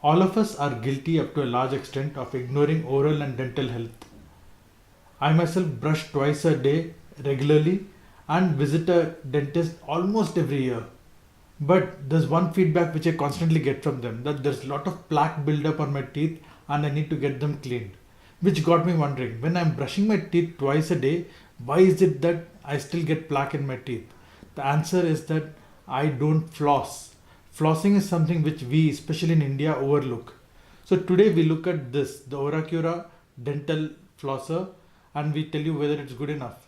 All of us are guilty up to a large extent of ignoring oral and dental health. I myself brush twice a day regularly and visit a dentist almost every year. But there's one feedback which I constantly get from them, that there's a lot of plaque buildup on my teeth and I need to get them cleaned. Which got me wondering, when I'm brushing my teeth twice a day, why is it that I still get plaque in my teeth? The answer is that I don't floss. Flossing is something which we, especially in India, overlook. So today we look at this, the Oracura dental flosser, and we tell you whether it's good enough.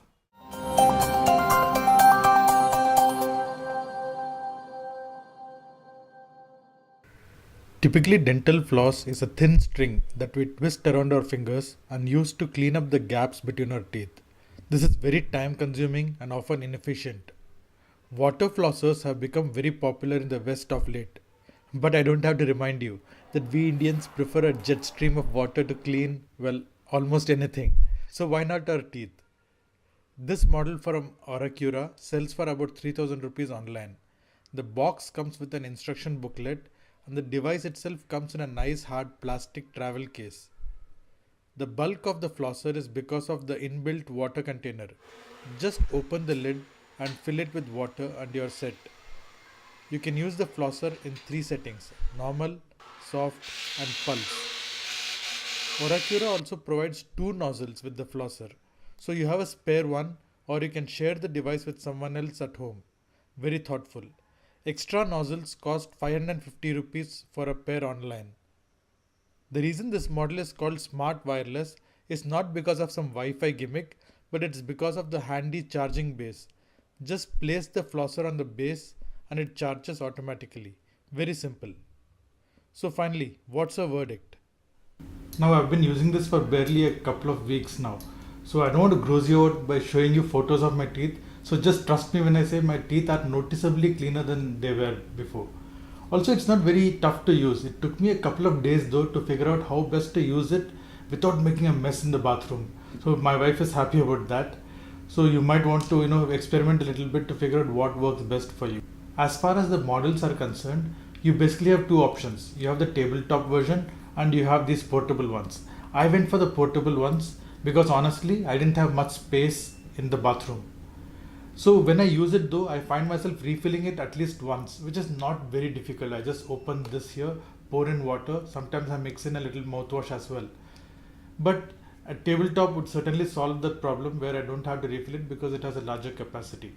Typically, dental floss is a thin string that we twist around our fingers and use to clean up the gaps between our teeth. This is very time consuming and often inefficient. Water flossers have become very popular in the West of late. But I don't have to remind you that we Indians prefer a jet stream of water to clean, well, almost anything. So why not our teeth? This model from Oracura sells for about 3000 rupees online. The box comes with an instruction booklet and the device itself comes in a nice hard plastic travel case. The bulk of the flosser is because of the inbuilt water container. Just open the lid and fill it with water and you're set. You can use the flosser in 3 settings: normal, soft and pulse. Oracura also provides 2 nozzles with the flosser, so you have a spare one or you can share the device with someone else at home. Very thoughtful. Extra nozzles cost 550 rupees for a pair online. The reason this model is called Smart Wireless is not because of some Wi-Fi gimmick, but it's because of the handy charging base. Just place the flosser on the base and it charges automatically. Very simple. So finally, what's our verdict? Now I've been using this for barely a couple of weeks now. So I don't want to gross you out by showing you photos of my teeth. So just trust me when I say my teeth are noticeably cleaner than they were before. Also, it's not very tough to use. It took me a couple of days though to figure out how best to use it without making a mess in the bathroom. So my wife is happy about that. So you might want to, experiment a little bit to figure out what works best for you. As far as the models are concerned, you basically have 2 options. You have the tabletop version and you have these portable ones. I went for the portable ones because honestly, I didn't have much space in the bathroom. So when I use it though, I find myself refilling it at least once, which is not very difficult. I just open this here, pour in water. Sometimes I mix in a little mouthwash as well. But a tabletop would certainly solve that problem where I don't have to refill it because it has a larger capacity.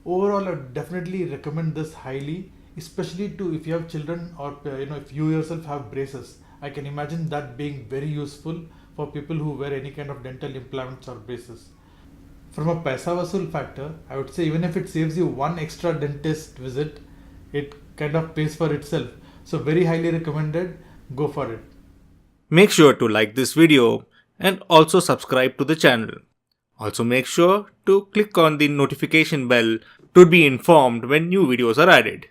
Overall, I would definitely recommend this highly, especially to if you have children or if you yourself have braces. I can imagine that being very useful for people who wear any kind of dental implants or braces. From a paisa vasool factor, I would say even if it saves you one extra dentist visit, it kind of pays for itself. So very highly recommended, go for it. Make sure to like this video and also subscribe to the channel. Also make sure to click on the notification bell to be informed when new videos are added.